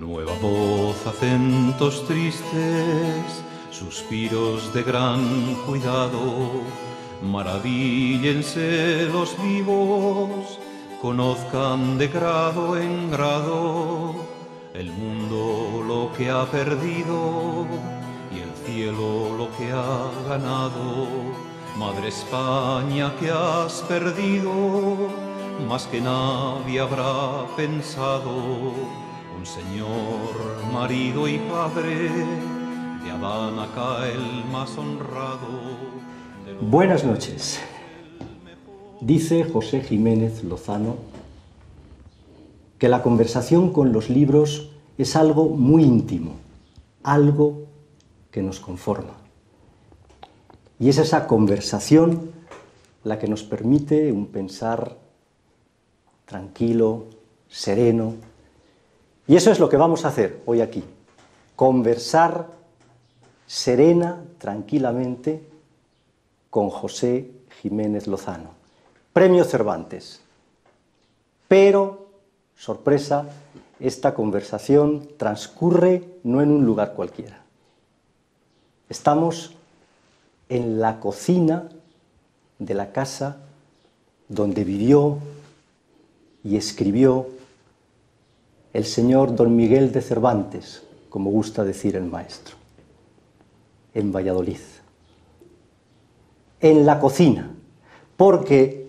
Nueva voz, acentos tristes, suspiros de gran cuidado, maravíllense los vivos, conozcan de grado en grado el mundo lo que ha perdido y el cielo lo que ha ganado. Madre España, que has perdido más que nadie habrá pensado. Un señor, marido y padre, de Adán acá el más honrado. Buenas noches. Dice José Jiménez Lozano que la conversación con los libros es algo muy íntimo, algo que nos conforma. Y es esa conversación la que nos permite un pensar tranquilo, sereno. Y eso es lo que vamos a hacer hoy aquí, conversar serena, tranquilamente, con José Jiménez Lozano. Premio Cervantes. Pero, sorpresa, esta conversación transcurre no en un lugar cualquiera. Estamos en la cocina de la casa donde vivió y escribió el señor don Miguel de Cervantes, como gusta decir el maestro, en Valladolid. En la cocina, porque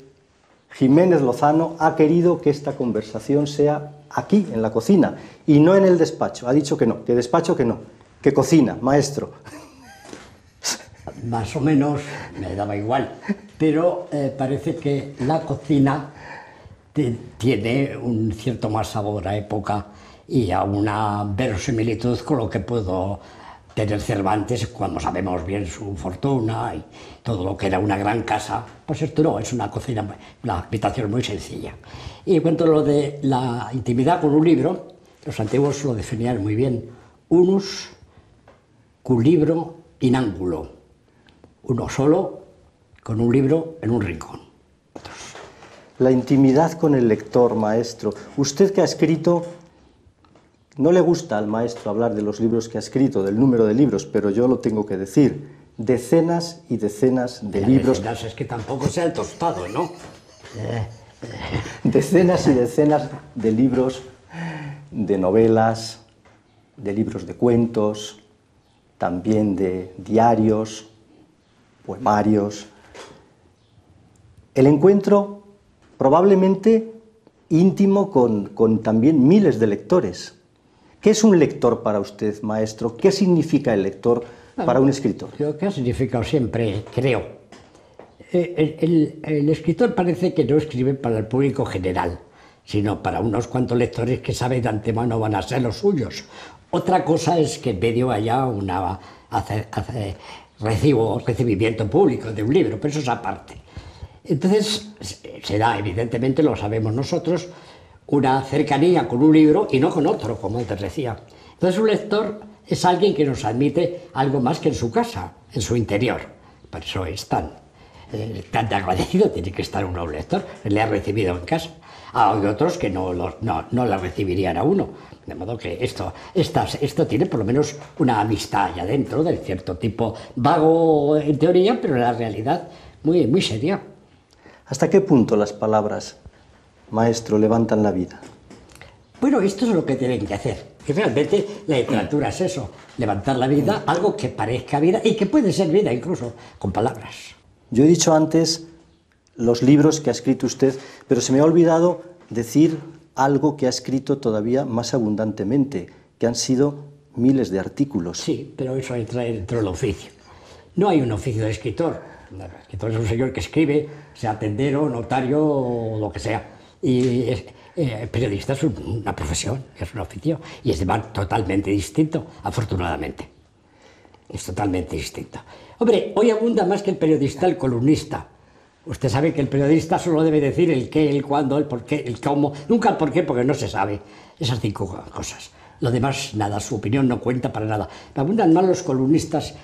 Jiménez Lozano ha querido que esta conversación sea aquí, en la cocina, y no en el despacho. Ha dicho que no, que despacho que no, que cocina, maestro. Más o menos me daba igual, pero parece que la cocina tiene un cierto más sabor a época y a una verosimilitud con lo que pudo tener Cervantes cuando sabemos bien su fortuna y todo lo que era una gran casa. Por cierto, no, es una cocina, una habitación muy sencilla. Y en cuanto a lo de la intimidad con un libro, los antiguos lo definían muy bien. Unus cum libro in angulo. Uno solo con un libro en un rincón. La intimidad con el lector, maestro. Usted que ha escrito, no le gusta al maestro hablar de los libros que ha escrito, del número de libros, pero yo lo tengo que decir. Decenas y decenas de libros. Decenas es que tampoco sea el tostado, ¿no? Decenas y decenas de libros, de novelas, de libros de cuentos, también de diarios, poemarios. El encuentro probablemente íntimo con también miles de lectores. ¿Qué es un lector para usted, maestro? ¿Qué significa el lector para un escritor? Lo que ha significado siempre, creo. El escritor parece que no escribe para el público general, sino para unos cuantos lectores que sabe de antemano van a ser los suyos. Otra cosa es que en medio haya una recibimiento público de un libro, pero eso es aparte. Entonces, será, evidentemente, lo sabemos nosotros, una cercanía con un libro y no con otro, como antes decía. Entonces, un lector es alguien que nos admite algo más que en su casa, en su interior. Por eso es tan agradecido tiene que estar uno a un lector, le ha recibido en casa. Hay otros que no le recibirían a uno. De modo que esto tiene por lo menos una amistad allá dentro, de cierto tipo vago en teoría, pero en la realidad muy, muy seria. ¿Hasta qué punto las palabras, maestro, levantan la vida? Bueno, esto es lo que tienen que hacer. Y realmente la literatura es eso, levantar la vida, algo que parezca vida y que puede ser vida incluso con palabras. Yo he dicho antes los libros que ha escrito usted, pero se me ha olvidado decir algo que ha escrito todavía más abundantemente, que han sido miles de artículos. Sí, pero eso entra dentro del oficio. No hay un oficio de escritor. El escritor es un señor que escribe, sea tendero, notario o lo que sea. Y periodista es una profesión, es un oficio, y es totalmente distinto, afortunadamente. Es totalmente distinto. Hombre, hoy abunda más que el periodista el columnista. Usted sabe que el periodista solo debe decir el qué, el cuándo, el por qué, el cómo, nunca el por qué, porque no se sabe. Esas 5 cosas. Lo demás, nada, su opinión no cuenta para nada. Abundan más los columnistas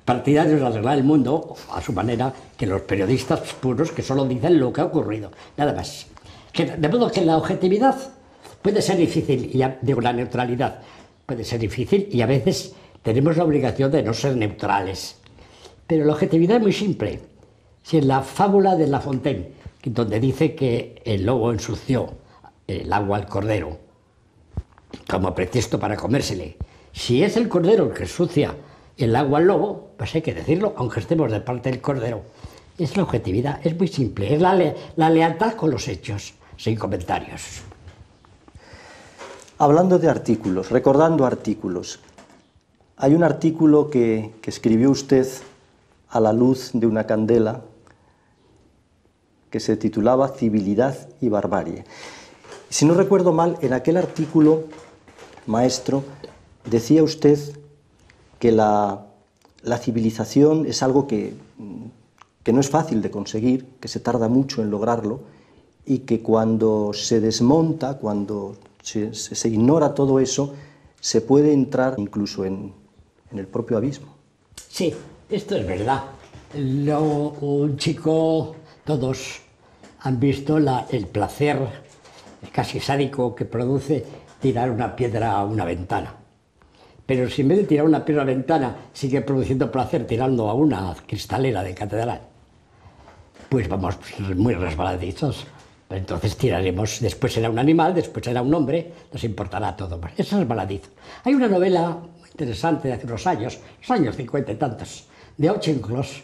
partidarios de arreglar el mundo, a su manera, que los periodistas puros que solo dicen lo que ha ocurrido, nada más. De modo que la objetividad Puede ser difícil, y digo, la neutralidad puede ser difícil y a veces tenemos la obligación de no ser neutrales. Pero la objetividad es muy simple. Si en la fábula de La Fontaine, donde dice que el lobo ensució el agua al cordero como pretexto para comérsele, si es el cordero el que ensucia el agua al lobo, pues hay que decirlo, aunque estemos de parte del cordero. Es la objetividad, es muy simple, es la lealtad con los hechos, sin comentarios. Hablando de artículos, recordando artículos, hay un artículo que escribió usted a la luz de una candela que se titulaba Civilidad y barbarie. Si no recuerdo mal, en aquel artículo, maestro, decía usted que la civilización es algo que no es fácil de conseguir, que se tarda mucho en lograrlo y que cuando se desmonta, cuando se ignora todo eso, se puede entrar incluso en el propio abismo. Sí, esto es verdad. Un chico, todos han visto el placer casi sádico que produce tirar una piedra a una ventana. Pero si en vez de tirar una piedra a la ventana sigue produciendo placer tirando a una cristalera de catedral, pues vamos muy resbaladizos. Entonces tiraremos, después será un animal, después será un hombre, nos importará todo. Es resbaladizo. Hay una novela muy interesante de hace unos años, los años 50 y tantos, de Auchincloss,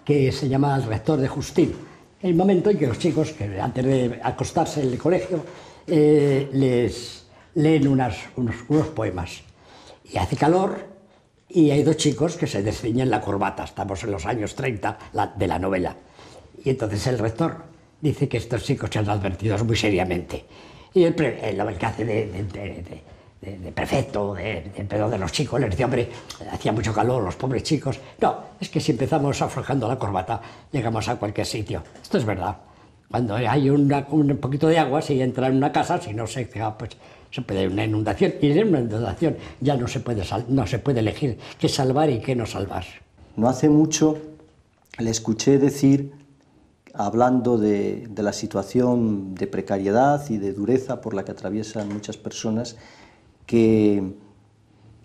que se llama El rector de Justín. El momento en que los chicos, que antes de acostarse en el colegio, les leen unos poemas. Y hace calor y hay dos chicos que se desciñen la corbata. Estamos en los años 30 de la novela. Y entonces el rector dice que estos chicos sean advertidos muy seriamente. Y el que hace de prefecto, de los chicos, les dice, hombre, hacía mucho calor, los pobres chicos. No, es que si empezamos aflojando la corbata, llegamos a cualquier sitio. Esto es verdad. Cuando hay un poquito de agua, si entra en una casa, si no se queda, pues se puede una inundación. Y en una inundación ya no se puede elegir qué salvar y qué no salvar. No hace mucho le escuché decir, hablando de la situación de precariedad y de dureza por la que atraviesan muchas personas, que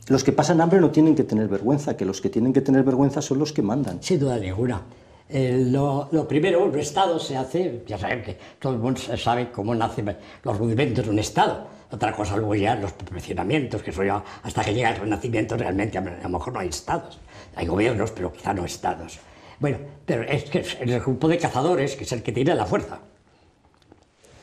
los que pasan hambre no tienen que tener vergüenza, que los que tienen que tener vergüenza son los que mandan. Sin duda ninguna. Lo primero, un Estado se hace, ya saben que todo el mundo sabe cómo nacen los rudimentos de un Estado. Otra cosa luego ya los perfeccionamientos, que eso ya hasta que llega el Renacimiento realmente a lo mejor no hay Estados. Hay gobiernos, pero quizá no Estados. Bueno, pero es que el grupo de cazadores, que es el que tiene la fuerza.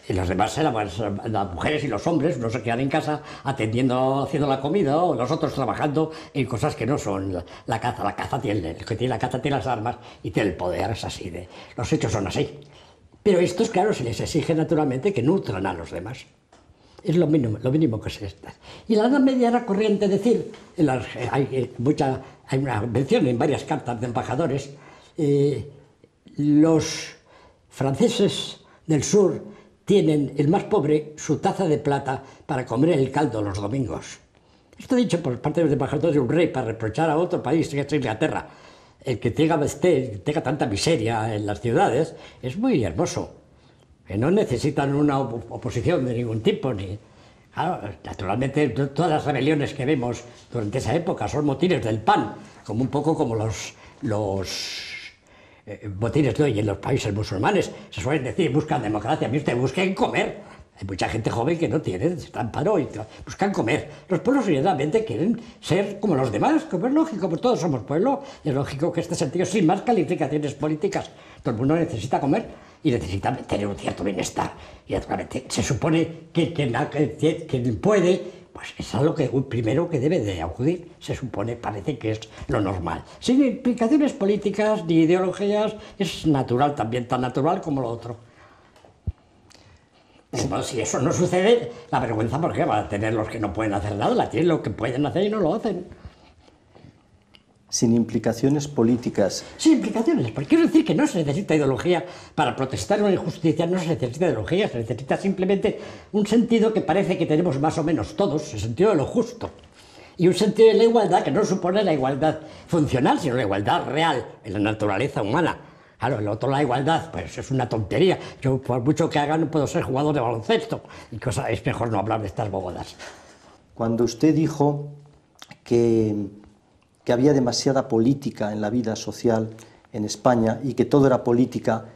Y los demás eran las mujeres y los hombres, unos se quedan en casa atendiendo, haciendo la comida, o los otros trabajando en cosas que no son la caza. La caza tiene, el que tiene la caza tiene las armas y tiene el poder, es así. Los hechos son así. Pero estos, claro, se les exige naturalmente que nutran a los demás. Es lo mínimo que se está. Y la Edad Media era corriente decir, hay una mención en varias cartas de embajadores, los franceses del sur tienen, el más pobre, su taza de plata para comer el caldo los domingos. Esto dicho por parte de los embajadores de un rey para reprochar a otro país, que es Inglaterra. El que tenga tanta miseria en las ciudades es muy hermoso. Que no necesitan una oposición de ningún tipo. Claro, naturalmente, todas las rebeliones que vemos durante esa época son motines del pan, como un poco como los motines de hoy en los países musulmanes. Se suelen decir, buscan democracia, mire usted, busquen comer. Hay mucha gente joven que no tiene, está en paro y buscan comer. Los pueblos realmente quieren ser como los demás, como es lógico, pues todos somos pueblo, y es lógico que este sentido, sin más calificaciones políticas, todo el mundo necesita comer y necesita tener un cierto bienestar. Y naturalmente se supone que quien puede, pues es a lo que primero que debe de acudir, se supone, parece que es lo normal. Sin implicaciones políticas ni ideologías, es natural también, tan natural como lo otro. Bueno, si eso no sucede, la vergüenza, ¿por qué? Van a tener los que no pueden hacer nada, la tienen los que pueden hacer y no lo hacen. Sin implicaciones políticas. Sin implicaciones, porque quiero decir que no se necesita ideología para protestar una injusticia, no se necesita ideología, se necesita simplemente un sentido que parece que tenemos más o menos todos, el sentido de lo justo. Y un sentido de la igualdad que no supone la igualdad funcional, sino la igualdad real en la naturaleza humana. Claro, el otro, la igualdad, pues es una tontería. Yo, por mucho que haga, no puedo ser jugador de baloncesto. Y es mejor no hablar de estas bobadas. Cuando usted dijo que había demasiada política en la vida social en España y que todo era política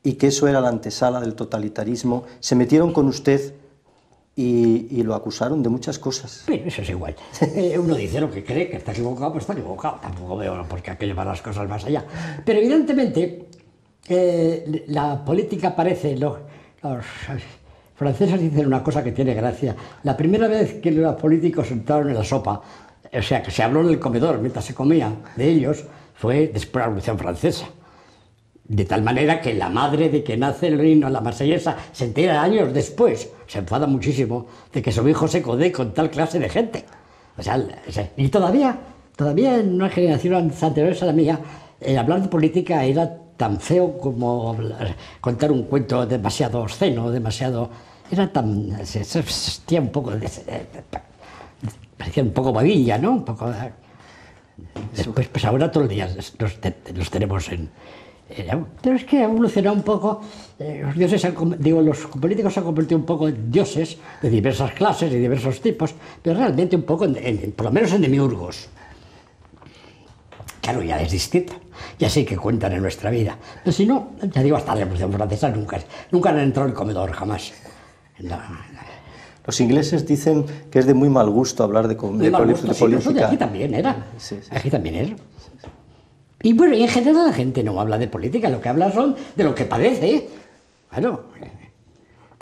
y que eso era la antesala del totalitarismo, se metieron con usted y lo acusaron de muchas cosas. Pero eso es igual. Uno dice lo que cree, que está equivocado, pues está equivocado. Tampoco veo por qué hay que llevar las cosas más allá. Pero evidentemente, la política parece... Los franceses dicen una cosa que tiene gracia. La primera vez que los políticos entraron en la sopa, o sea, que se habló en el comedor mientras se comía de ellos, fue después de la Revolución Francesa. De tal manera que la madre de que nace el himno, la marsellesa, se entera años después, se enfada muchísimo de que su hijo se codee con tal clase de gente. O sea, y todavía en una generación anterior a la mía, hablar de política era tan feo como contar un cuento demasiado obsceno, demasiado... Era tan... se sentía un poco... parecía un poco babilla, ¿no? Un poco... Después, pues ahora todos los días los tenemos en... Pero es que ha evolucionado un poco, los políticos se han convertido un poco en dioses de diversas clases y diversos tipos, pero realmente un poco, por lo menos en demiurgos. Claro, ya es distinto, ya sí que cuentan en nuestra vida. Pero si no, ya digo, hasta la Revolución Francesa nunca han entrado en el comedor, jamás. Los ingleses dicen que es de muy mal gusto hablar de política. Sí, aquí también era. Sí. Aquí también era. Y bueno, y en general la gente no habla de política, lo que habla son de lo que padece. Claro.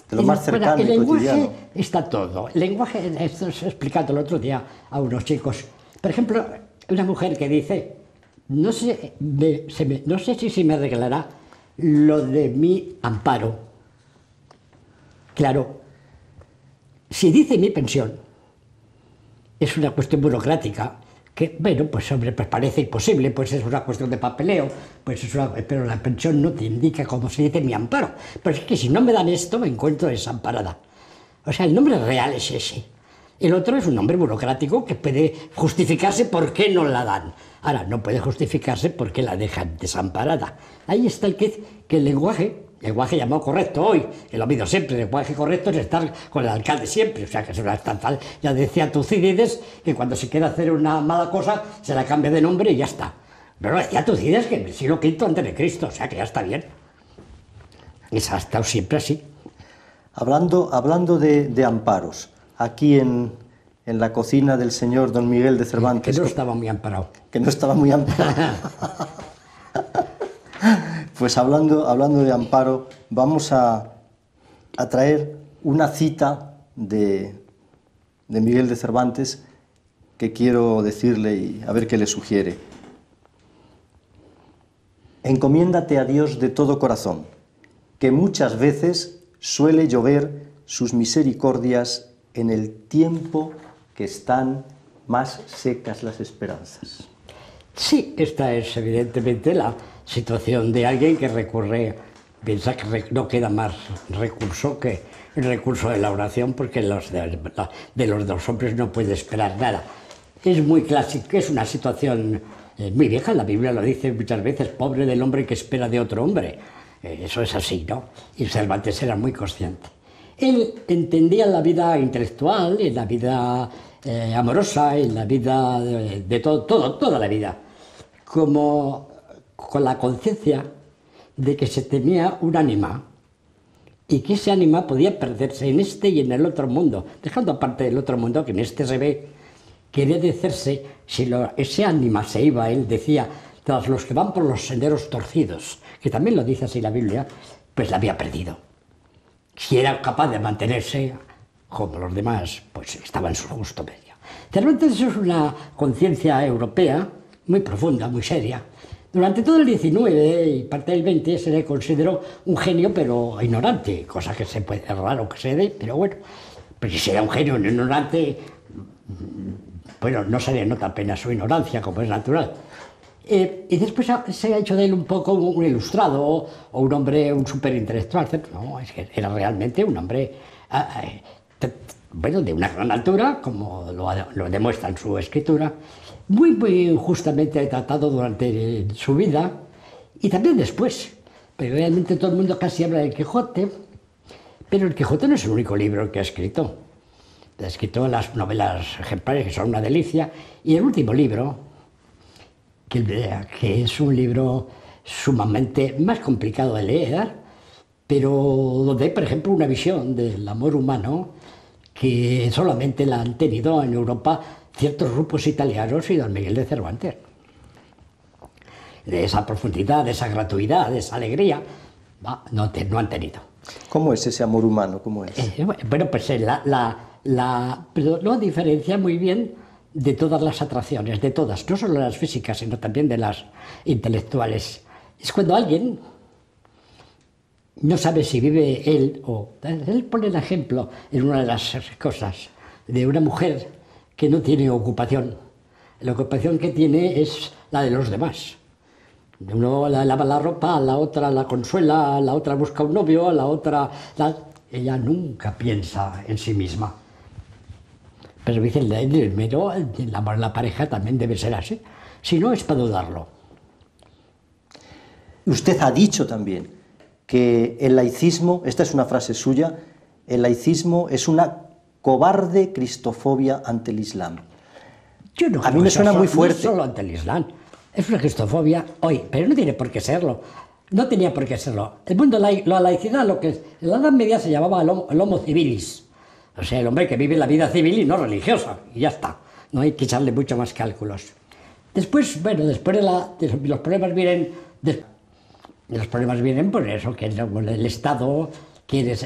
De lo más cercano y cotidiano. El lenguaje está todo. El lenguaje, esto es explicado el otro día a unos chicos. Por ejemplo, una mujer que dice, no sé si se me arreglará lo de mi amparo. Claro, si dice mi pensión, es una cuestión burocrática, que, bueno, pues hombre, pues parece imposible, pues es una cuestión de papeleo, pero la pensión no te indica cómo se dice mi amparo. Pero es que si no me dan esto, me encuentro desamparada. O sea, el nombre real es ese. El otro es un nombre burocrático que puede justificarse por qué no la dan. Ahora, no puede justificarse por qué la dejan desamparada. Ahí está que el lenguaje llamado correcto hoy, que lo mido siempre, el lenguaje correcto es estar con el alcalde siempre, o sea que es una estatal. Ya decía Tucídides que cuando se quiere hacer una mala cosa se la cambia de nombre y ya está. Pero decía Tucídides que en el siglo V antes de Cristo, o sea que ya está bien. Y se ha estado siempre así. Hablando de amparos, aquí en la cocina del señor don Miguel de Cervantes... Que no estaba muy amparado. Que no estaba muy amparado. Pues hablando de amparo, vamos a traer una cita de Miguel de Cervantes que quiero decirle y a ver qué le sugiere. Encomiéndate a Dios de todo corazón, que muchas veces suele llover sus misericordias en el tiempo que están más secas las esperanzas. Sí, esta es evidentemente la situación de alguien que piensa que no queda más recurso que el recurso de la oración, porque de los dos hombres no puede esperar nada. Es muy clásico, es una situación muy vieja, la Biblia lo dice muchas veces, pobre del hombre que espera de otro hombre. Eso es así, ¿no? Y Cervantes era muy consciente. Él entendía la vida intelectual, y la vida amorosa, y la vida de toda la vida, como con la conciencia de que se tenía un ánima y que ese ánima podía perderse en este y en el otro mundo, dejando aparte del otro mundo que en este se ve, quería decirse, si ese ánima se iba, él decía, tras los que van por los senderos torcidos, que también lo dice así la Biblia, pues la había perdido. Si era capaz de mantenerse como los demás, pues estaba en su justo medio. Cervantes es una conciencia europea muy profunda, muy seria. Durante todo el XIX y parte del XX se le consideró un genio, pero ignorante, cosa que es raro que se dé, pero bueno, pues si era un genio ignorante, bueno, no se le nota apenas su ignorancia, como es natural. Y después se ha hecho de él un poco un ilustrado o un hombre, un superintelectual. No, es que era realmente un hombre, bueno, de una gran altura, como lo demuestra en su escritura, muy injustamente tratado durante su vida y también después, pero realmente todo el mundo casi habla del Quijote, pero el Quijote no es el único libro que ha escrito. Ha escrito las novelas ejemplares, que son una delicia, y el último libro, que es un libro sumamente más complicado de leer, pero donde hay, por ejemplo, una visión del amor humano que solamente la han tenido en Europa ciertos grupos italianos y don Miguel de Cervantes. De esa profundidad, de esa gratuidad, de esa alegría, no han tenido. ¿Cómo es ese amor humano? ¿Cómo es? Bueno, pues pero lo diferencia muy bien de todas las atracciones, de todas, no solo las físicas, sino también de las intelectuales. Es cuando alguien no sabe si vive él o... Él pone el ejemplo en una de las cosas de una mujer que no tiene ocupación. La ocupación que tiene es la de los demás. Uno lava la ropa, a la otra la consuela, a la otra busca un novio, a la otra... Ella nunca piensa en sí misma. Pero dice, el amor en la pareja también debe ser así. Si no, es para dudarlo. Usted ha dicho también que el laicismo, esta es una frase suya, el laicismo es una cobarde cristofobia ante el Islam. Yo no, a mí me suena muy fuerte. No solo ante el Islam, es una cristofobia hoy, pero no tiene por qué serlo. No tenía por qué serlo. El mundo, la laicidad, lo que es, en la Edad Media se llamaba el homo civilis. O sea, el hombre que vive la vida civil y no religiosa, y ya está. No hay que echarle mucho más cálculos. Después, bueno, después los problemas vienen... Los problemas vienen por eso, que el Estado quiere...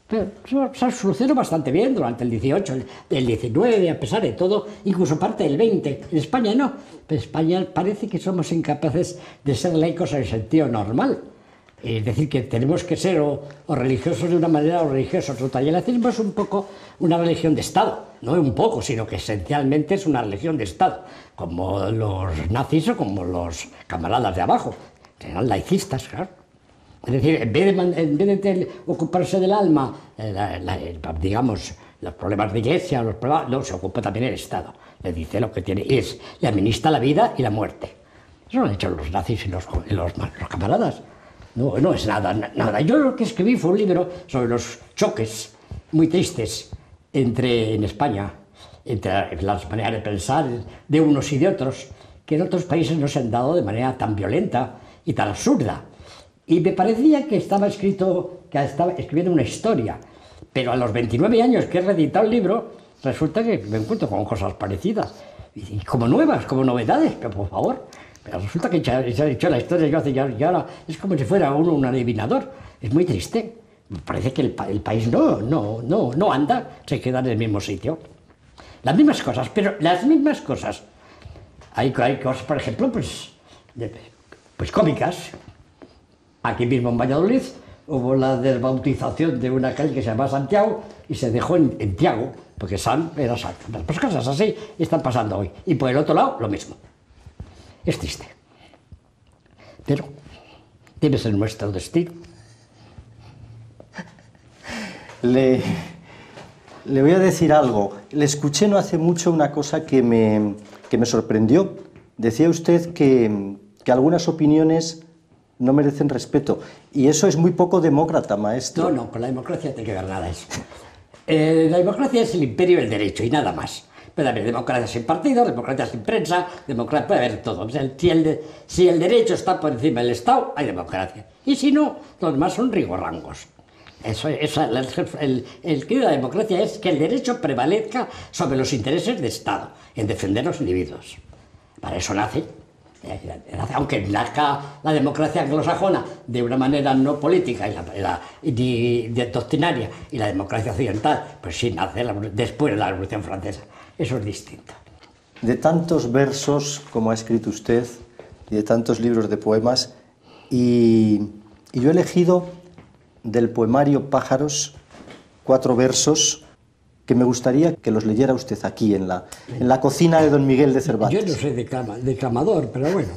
Pero se solucionó bastante bien durante el 18, el 19, a pesar de todo, incluso parte del 20. En España no. En España parece que somos incapaces de ser laicos en el sentido normal. Es decir, que tenemos que ser o religiosos de una manera o religiosos de otra. Y el laicismo es un poco una religión de Estado. No un poco, sino que esencialmente es una religión de Estado. Como los nazis o como los camaradas de abajo. Eran laicistas, claro. Es decir, en vez de ocuparse del alma, digamos, los problemas de iglesia, no, se ocupa también el Estado. Le dice lo que tiene, le administra la vida y la muerte. Eso lo han hecho los nazis y los camaradas. No es nada. Yo lo que escribí fue un libro sobre los choques muy tristes en España, entre las maneras de pensar de unos y de otros, que en otros países no se han dado de manera tan violenta y tan absurda. Y me parecía que estaba escribiendo una historia, pero a los 29 años que he reeditado el libro, resulta que me encuentro con cosas parecidas, y como nuevas, como novedades, pero por favor. Pero resulta que se ha hecho la historia y ahora es como si fuera uno un adivinador. Es muy triste. Me parece que el país no anda, se queda en el mismo sitio. Las mismas cosas, pero las mismas cosas. Hay cosas, por ejemplo, pues cómicas. Aquí mismo en Valladolid hubo la desbautización de una calle que se llama Santiago y se dejó en Tiago, porque San era San. Pues cosas así están pasando hoy. Y por el otro lado, lo mismo. Es triste. Pero debe ser nuestro destino. Le voy a decir algo. Le escuché no hace mucho una cosa que me sorprendió. Decía usted que algunas opiniones no merecen respeto. Y eso es muy poco demócrata, maestro. No, con la democracia no tiene que ver nada eso. La democracia es el imperio del derecho y nada más. Puede haber democracia sin partido, democracia sin prensa, democracia, puede haber todo. O sea, si el derecho está por encima del Estado, hay democracia. Y si no, los demás son rigorrangos. El que de la democracia es que el derecho prevalezca sobre los intereses de Estado, en defender a los individuos. Para eso nace. Aunque nazca la democracia anglosajona de una manera no política y doctrinaria, y la democracia occidental, pues sí, nace después de la Revolución Francesa. Eso es distinto. De tantos versos como ha escrito usted, y de tantos libros de poemas, y yo he elegido del poemario Pájaros 4 versos que me gustaría que los leyera usted aquí, en la cocina de don Miguel de Cervantes. Yo no soy declamador, pero bueno,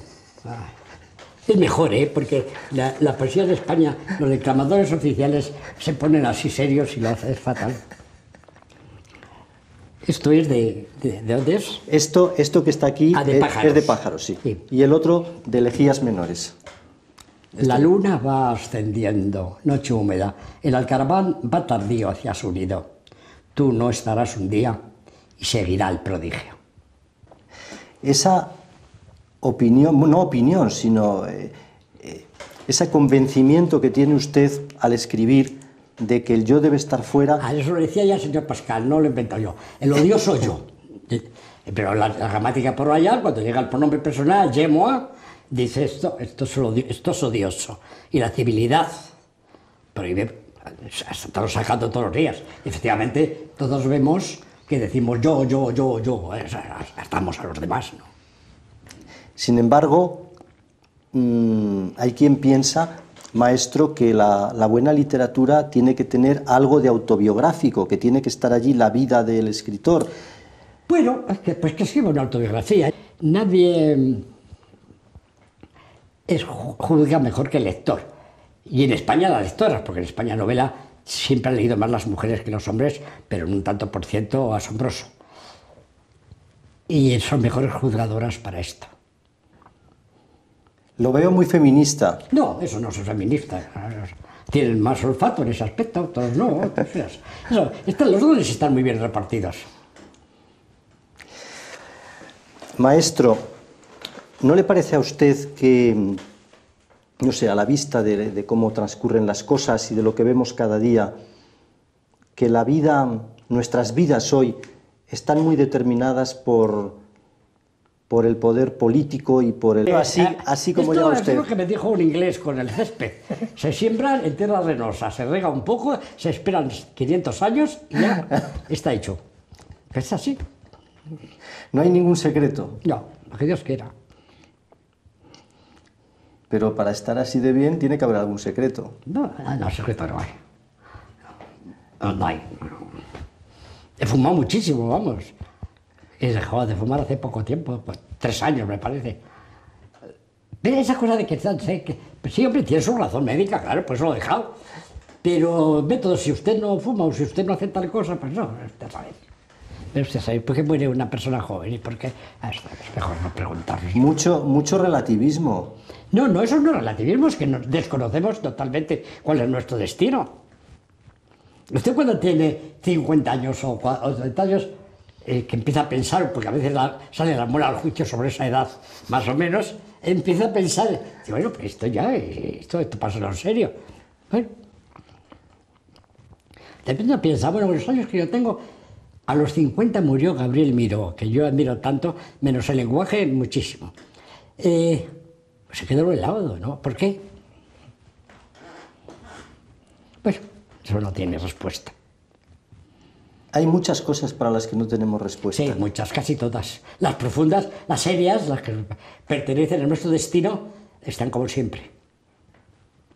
es mejor, porque la poesía de España, los declamadores oficiales se ponen así serios y lo hacen, es fatal. ¿Esto es de dónde es? Esto que está aquí de Pájaros. es de Pájaros, sí. Y el otro de Elegías Menores. La luna va ascendiendo, noche húmeda. El alcaraván va tardío hacia su nido. Tú no estarás un día y seguirá el prodigio. Esa opinión, no opinión, sino ese convencimiento que tiene usted al escribir de que el yo debe estar fuera... Eso lo decía ya el señor Pascal, no lo invento yo. El odio soy yo. Pero la gramática por allá, cuando llega el pronombre personal, je, moi, dice esto es odioso. Y la civilidad prohíbe, estamos sacando todos los días. Efectivamente, todos vemos que decimos yo, estamos a los demás, ¿no? Sin embargo, hay quien piensa, maestro, que la buena literatura tiene que tener algo de autobiográfico, que tiene que estar allí la vida del escritor. Bueno, pues que escriba una autobiografía. Nadie juzga mejor que el lector. Y en España las lectoras, porque en España novela siempre han leído más las mujeres que los hombres, pero en un tanto por ciento asombroso. Y son mejores juzgadoras para esto. Lo veo muy feminista. No, eso no es feminista. Tienen más olfato en ese aspecto, otros no. Los dones están muy bien repartidos. Maestro, ¿no le parece a usted que, no sé, a la vista de cómo transcurren las cosas y de lo que vemos cada día, que la vida, nuestras vidas hoy, están muy determinadas por el poder político y por el... Así como llama usted. Es lo que me dijo un inglés con el césped. Se siembra en tierra arenosa, se rega un poco, se esperan 500 años y ya está hecho. Es así. No hay ningún secreto. No, lo que Dios quiera. Pero para estar así de bien tiene que haber algún secreto. No, secreto no hay. No hay. He fumado muchísimo, vamos. He dejado de fumar hace poco tiempo, pues 3 años me parece. Pero esa cosa de que pues sí, hombre, tiene su razón médica, claro, pues lo he dejado. Pero método, si usted no fuma o si usted no hace tal cosa, pues no, usted sabe. Pero usted sabe, ¿por qué muere una persona joven? ¿Y por qué? Es mejor no preguntarlo. Mucho relativismo. No, eso no es relativismo, es que desconocemos totalmente cuál es nuestro destino. Usted cuando tiene 50 años o 30 años, que empieza a pensar, porque a veces sale la muela al juicio sobre esa edad, más o menos, empieza a pensar, bueno, pues esto pasa en serio. Bueno, de repente piensa, bueno, los años que yo tengo, a los 50 murió Gabriel Miró, que yo admiro tanto, menos el lenguaje, muchísimo. Se quedó helado, ¿no? ¿Por qué? Bueno, eso no tiene respuesta. Hay muchas cosas para las que no tenemos respuesta. Sí, muchas, casi todas. Las profundas, las serias, las que pertenecen a nuestro destino, están como siempre.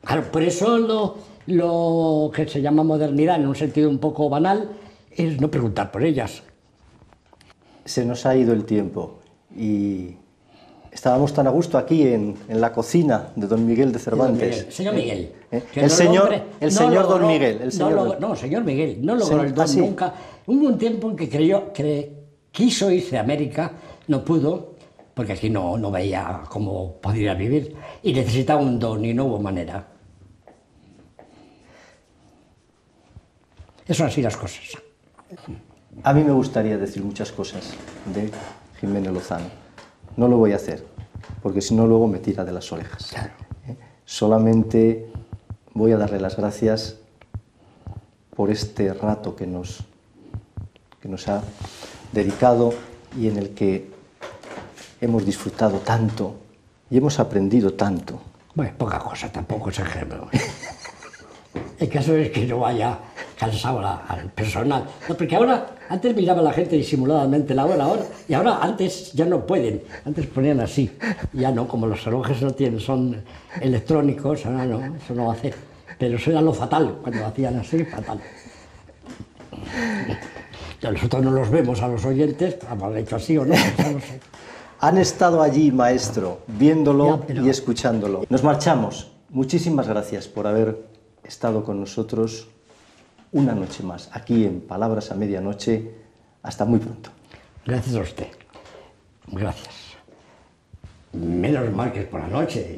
Claro, por eso lo que se llama modernidad, en un sentido un poco banal, es no preguntar por ellas. Se nos ha ido el tiempo y estábamos tan a gusto aquí en la cocina de don Miguel de Cervantes. Señor Miguel. El señor don Miguel. Señor Miguel, no logró el don nunca. Hubo un tiempo en que quiso irse a América, no pudo, porque aquí no veía cómo podría vivir, y necesitaba un don y no hubo manera. Eso así las cosas. A mí me gustaría decir muchas cosas de Jimeno Lozano. No lo voy a hacer, porque si no luego me tira de las orejas. Claro. Solamente voy a darle las gracias por este rato que nos ha dedicado y en el que hemos disfrutado tanto y hemos aprendido tanto. Bueno, poca cosa, tampoco es ejemplo. El caso es que no vaya cansado al personal. No, porque ahora, antes miraba la gente disimuladamente la hora, y ahora antes ya no pueden. Antes ponían así. Ya no, como los relojes no tienen, son electrónicos, ahora no, eso no va a hacer. Pero eso era lo fatal, cuando hacían así, fatal. Ya nosotros no los vemos a los oyentes, habrán hecho así o no, ya no sé. Han estado allí, maestro, viéndolo y escuchándolo. Nos marchamos. Muchísimas gracias por haber estado con nosotros una noche más, aquí en Palabras a Medianoche. Hasta muy pronto. Gracias a usted. Gracias. Menos mal que es por la noche.